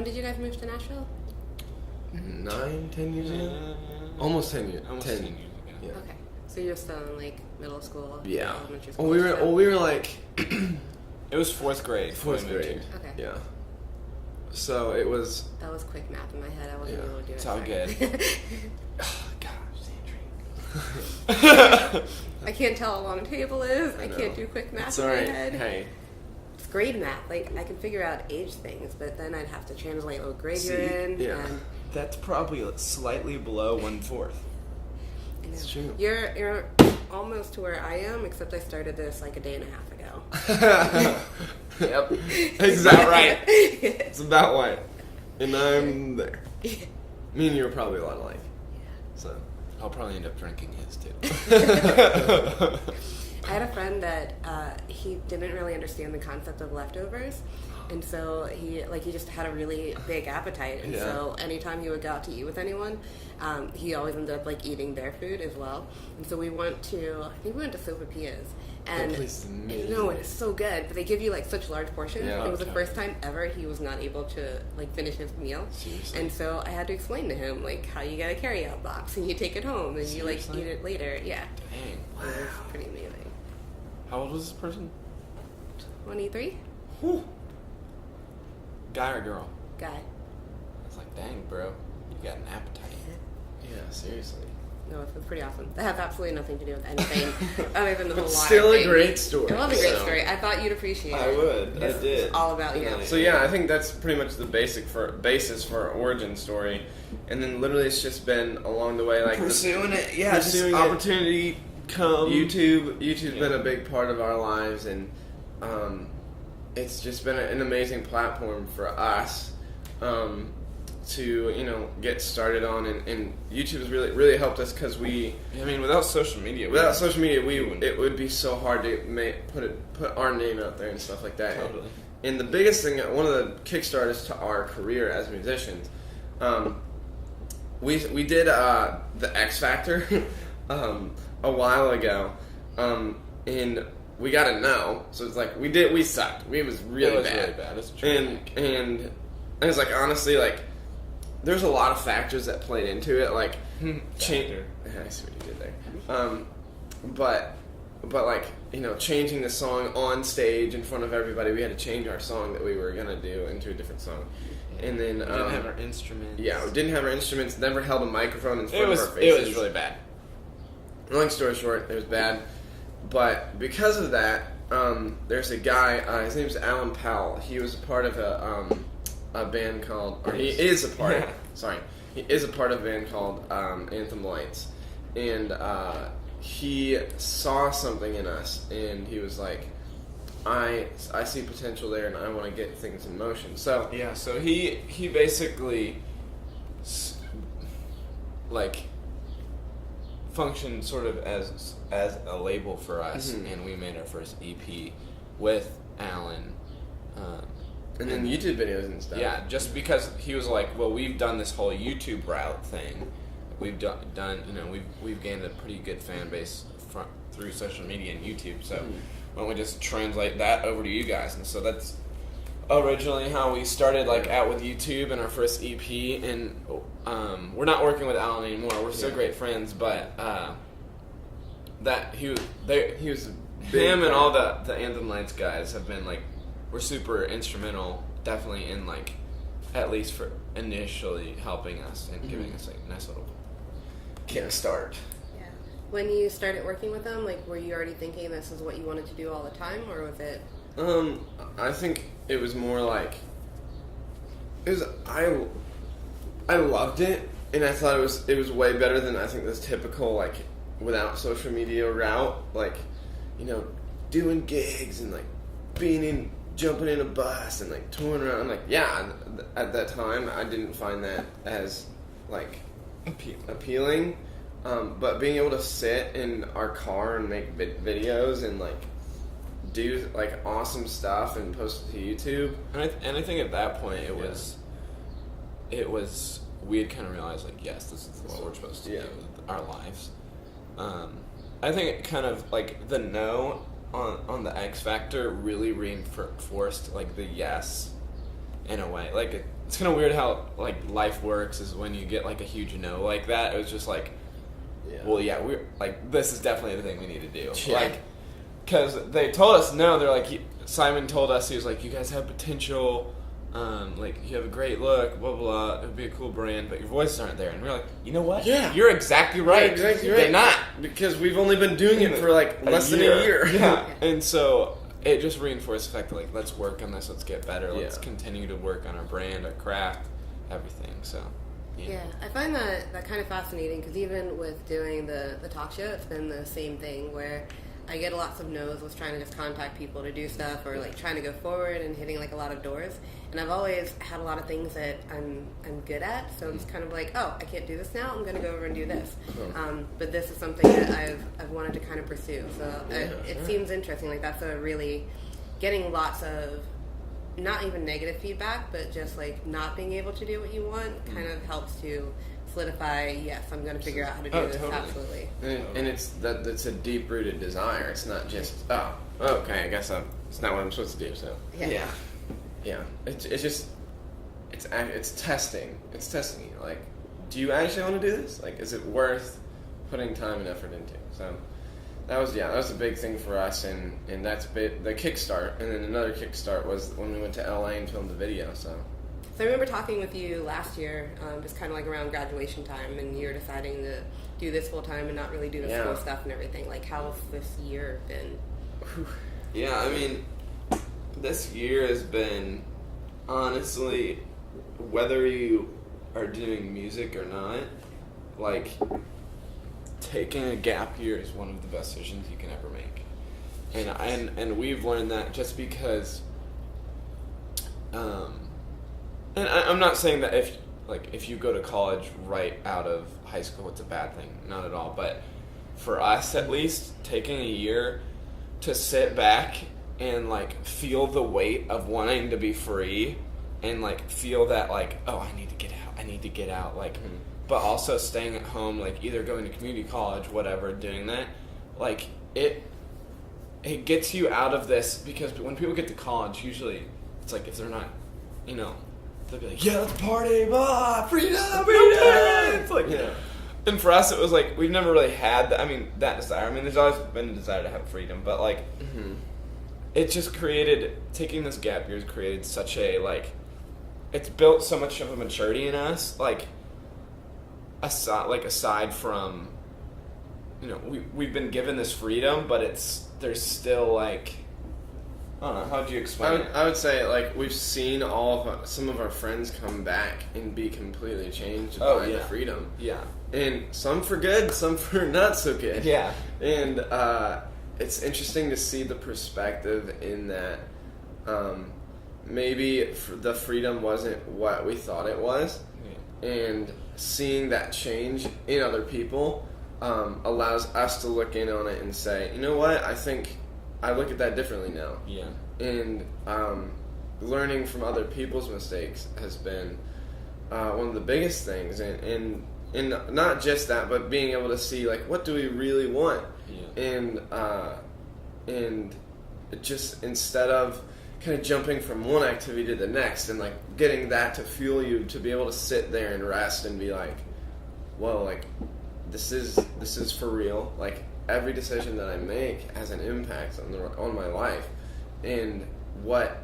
When did you guys move to Nashville? 10 years ago? Almost 10 years. Almost 10 years ago. Yeah. Okay. So you were still in, like, middle school? Yeah. Elementary school? We were like... It was 4th grade. Fourth grade. Okay. Yeah. So it was... That was quick math in my head. I wasn't able to do it. It's all good. Oh, gosh, Sandrene. I can't tell how long a table is. I know. can't do quick math It's in alright. my head. Hey. It's grade math. Like, I can figure out age things, but then I'd have to translate what grade you're in. yeah. And That's probably slightly below 1/4. I know. It's true. You're almost to where I am, except I started this like a day and a half ago. Yep. Exactly right. It's about right. And I'm there. Me and you are probably a lot alike. So I'll probably end up drinking his too. I had a friend that he didn't really understand the concept of leftovers, and so he just had a really big appetite, and so anytime he would go out to eat with anyone, he always ended up like eating their food as well. And so I think we went to Sopapia's, and that place is amazing. no, it is so good, but they give you like such large portions. Yeah, It was the okay. first time ever he was not able to like finish his meal. Seriously? And so I had to explain to him like how you get a carry-out box and you take it home and you like Seriously? eat it later. Yeah, Dang. it was pretty amazing. How old was this person? 23 Whew. Guy or girl? guy. I was like, dang, bro. You got an appetite. yeah, seriously. No, it was pretty awesome. That has absolutely nothing to do with anything other than the whole But water still a thing. great story. It was a great so. story. I thought you'd appreciate it. I would. I It's did. all about you. Yeah. So yeah, I think that's pretty much the basis for our origin story, and then literally it's just been along the way like Pursuing it. Yeah, pursuing just it. opportunity come. YouTube's been a big part of our lives, and it's just been an amazing platform for us to get started on, and YouTube has really helped us because I mean, without social media, it would be so hard to put our name out there and stuff like that. Totally. And the biggest thing, one of the kickstarters to our career as musicians, we did the X Factor a while ago, and we got a no. So it's like we sucked. We was really It was bad. really bad. It's true. And it's like honestly like there's a lot of factors that played into it, like Factor. I see what you did there. But like changing the song on stage in front of everybody, we had to change our song that we were gonna do into a different song, and then We didn't have our instruments. yeah, we didn't have our instruments. Never held a microphone in front It was of our faces. really bad. Long story short, it was bad. But because of that, there's a guy. His name's Alan Powell. He was a part of a band called, or he is a part. Sorry, he is a part of a band called Anthem Lights, and he saw something in us, and he was like, I see potential there, and I want to get things in motion. So Yeah, so he basically functioned sort of as a label for us, and we made our first EP with Alan. and then YouTube videos and stuff. Yeah, just because he was like, well, we've done this whole YouTube route thing. We've done we've gained a pretty good fan base through social media and YouTube. So why don't we just translate that over to you guys? And so that's originally how we started, out with YouTube and our first EP. And we're not working with Alan anymore. We're still great friends, but that he was a big him and all the Anthem Lights guys have been we're super instrumental, definitely in at least for initially helping us and giving us a nice little kickstart. Yeah. When you started working with them, were you already thinking this is what you wanted to do all the time, or was it? I think it was more I loved it, and I thought it was way better than I think this typical without social media route, doing gigs and jumping in a bus and touring around. At that time I didn't find that as appealing, but being able to sit in our car and make videos and do awesome stuff and post it to YouTube. And I think at that point it was we had kind of realized yes, this is what we're supposed to do with our lives. I think it kind of the no on the X Factor really reinforced the yes in a way. it's kind of weird how like life works is when you get like a huge no like that. It was just like, well, yeah, we're like, this is definitely the thing we need to do. Yeah. Like, because they told us no. They're like, Simon told us, he was like, you guys have potential. Like, you have a great look, blah, blah, it would be a cool brand, but your voices aren't there. And we're like, you know what? Yeah. You're exactly right. You're exactly right. They're not. Because we've only been doing it for, like, less than a year. Yeah. And so it just reinforced the fact that, like, let's work on this, let's get better, let's Yeah. continue to work on our brand, our craft, everything. So, Yeah, I find that kind of fascinating because even with doing the talk show, it's been the same thing where I get lots of no's with trying to just contact people to do stuff or like trying to go forward and hitting like a lot of doors. And I've always had a lot of things that I'm good at, so I'm just kind of like, oh, I can't do this now. I'm going to go over and do this. But this is something that I've wanted to kind of pursue. So it seems interesting. Like that's a really getting lots of not even negative feedback, but just like not being able to do what you want kind of helps to solidify, yes, I'm going to figure out how to do this, totally. absolutely. And it's a deep-rooted desire. It's not just, okay, I guess it's not what I'm supposed to do, so. Yeah. Yeah. It's just, it's testing. It's testing you. Like, do you actually want to do this? Like, is it worth putting time and effort into? So, that was a big thing for us, and that's the kickstart. And then another kickstart was when we went to LA and filmed the video, so. So I remember talking with you last year, just kind of like around graduation time, and you were deciding to do this full time and not really do the school stuff and everything. Like, how's this year been? yeah, I mean, this year has been, honestly, whether you are doing music or not, like, taking a gap year is one of the best decisions you can ever make. And we've learned that just because, and I'm not saying that if you go to college right out of high school, it's a bad thing. Not at all. But for us, at least, taking a year to sit back and, like, feel the weight of wanting to be free and, like, feel that, like, oh, I need to get out. Like, but also staying at home, like, either going to community college, whatever, doing that, like, it gets you out of this, because when people get to college, usually it's like, if they're not, you know, they'll be like, yeah, let's party, blah, freedom. It's like, and for us, it was like, we've never really had that. I mean, that desire. I mean, there's always been a desire to have freedom, but like, it just created, taking this gap year has created such a, like, it's built so much of a maturity in us, like, aside from, you know, we've been given this freedom, but there's still, like, I don't know, how would you explain it? I would say, like, we've seen some of our friends come back and be completely changed by the freedom. Yeah. And some for good, some for not so good. Yeah. And it's interesting to see the perspective in that maybe the freedom wasn't what we thought it was. Yeah. And seeing that change in other people allows us to look in on it and say, you know what, I think I look at that differently now. Yeah. And learning from other people's mistakes has been one of the biggest things. And not just that, but being able to see, like, what do we really want? Yeah. And just instead of kind of jumping from one activity to the next and, like, getting that to fuel you to be able to sit there and rest and be like, whoa, like, this is for real. Like, every decision that I make has an impact on my life, and what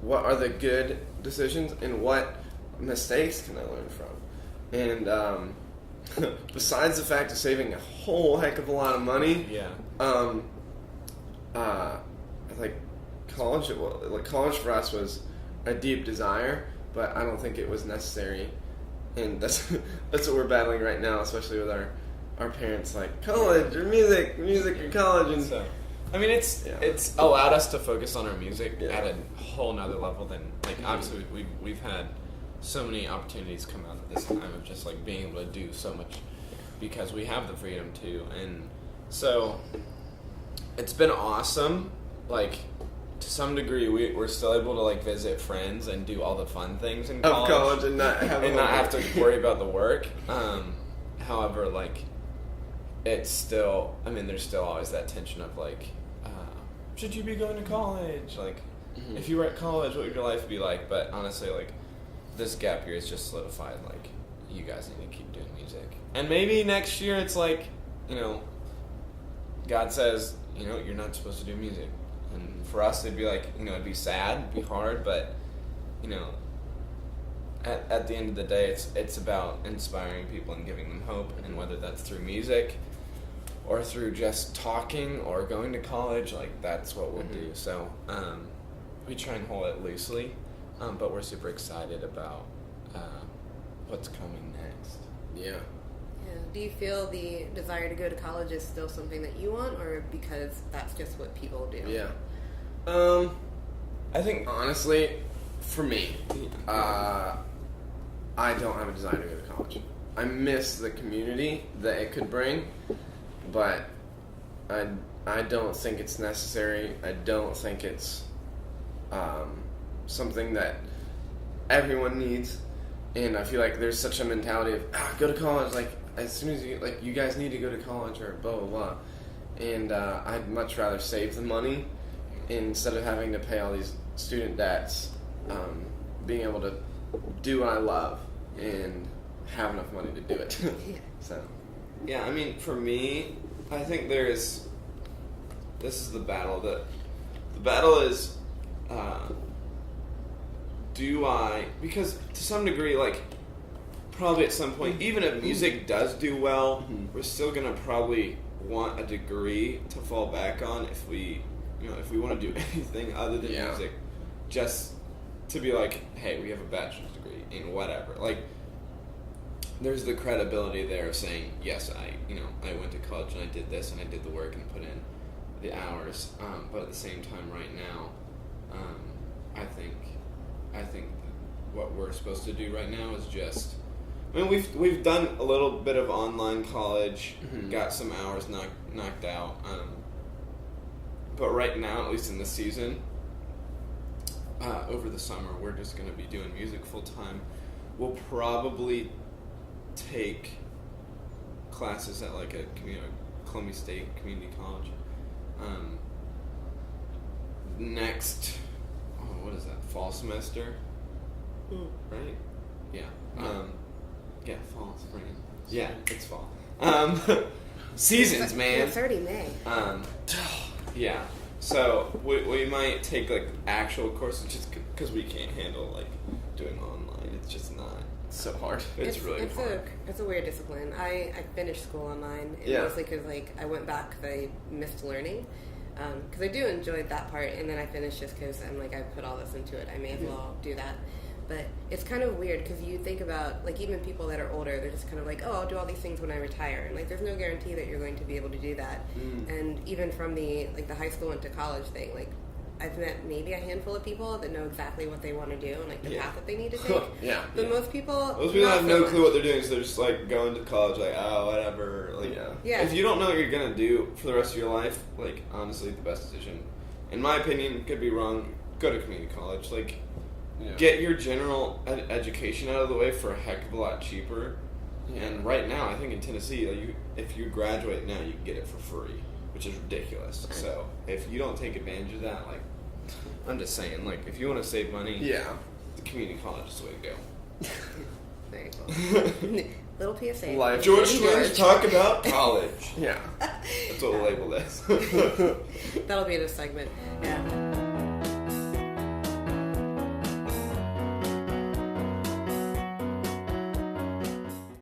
are the good decisions and what mistakes can I learn from? And besides the fact of saving a whole heck of a lot of money, like college for us was a deep desire, but I don't think it was necessary, and that's what we're battling right now, especially with our parents, like, college or music or college. And so, I mean, it's allowed us to focus on our music at a whole nother level than, like, obviously we've had so many opportunities come out at this time of just, like, being able to do so much because we have the freedom to. And so it's been awesome. Like, to some degree, we're still able to, like, visit friends and do all the fun things in college and not have to worry about the work. However, like, it's still, I mean, there's still always that tension of, like, should you be going to college? Like, if you were at college, what would your life be like? But honestly, like, this gap year has just solidified, like, you guys need to keep doing music. And maybe next year it's like, you know, God says, you know, you're not supposed to do music. And for us, it'd be like, you know, it'd be sad, it'd be hard, but, you know, at the end of the day, it's about inspiring people and giving them hope, and whether that's through music or through just talking or going to college, like, that's what we'll do. So we try and hold it loosely, but we're super excited about what's coming next. Yeah. Yeah. Do you feel the desire to go to college is still something that you want, or because that's just what people do? Yeah. I think honestly, for me, I don't have a desire to go to college. I miss the community that it could bring, but I don't think it's necessary. I don't think it's something that everyone needs, and I feel like there's such a mentality of go to college, like as soon as you guys need to go to college or blah blah blah, and I'd much rather save the money instead of having to pay all these student debts, being able to do what I love and have enough money to do it. So yeah, I mean, for me, I think this is the battle. The battle is, because to some degree, like, probably at some point, even if music does do well, we're still gonna probably want a degree to fall back on if we want to do anything other than music, just to be like, hey, we have a bachelor's degree in whatever. Like, there's the credibility there of saying, yes, I went to college and I did this and I did the work and put in the hours. But at the same time, right now, I think what we're supposed to do right now is just, I mean, we've done a little bit of online college, got some hours knocked out. But right now, at least in this season, over the summer, we're just going to be doing music full time. We'll probably take classes at like a Columbia State Community College. Next, what is that? Fall semester, right? Yeah. Yeah, fall, spring. Yeah, it's fall. Seasons, man. It's already May. Yeah. So we might take like actual courses just because we can't handle like doing online. It's just not. It's so hard. It's really hard. It's a weird discipline. I finished school online, and mostly because like I went back because I missed learning. Because I do enjoy that part, and then I finished just because I'm like, I put all this into it. I may as well do that. But it's kind of weird because you think about, like, even people that are older, they're just kind of like, oh, I'll do all these things when I retire. And, like, there's no guarantee that you're going to be able to do that. And even from the high school into college thing, like, I've met maybe a handful of people that know exactly what they want to do and, like, the path that they need to take. But most people have no clue what they're doing, so they're just, like, going to college, like, oh, whatever. Like, if you don't know what you're going to do for the rest of your life, like, honestly, the best decision, in my opinion, could be wrong, go to community college. Like, get your general education out of the way for a heck of a lot cheaper. And right now, I think in Tennessee, like, if you graduate now, you can get it for free, which is ridiculous. So if you don't take advantage of that, like, I'm just saying, like, if you want to save money, the community college is the way to go. Very cool. Little PSA. George Swings talk about college. That's what we'll label this. That'll be the segment. Yeah.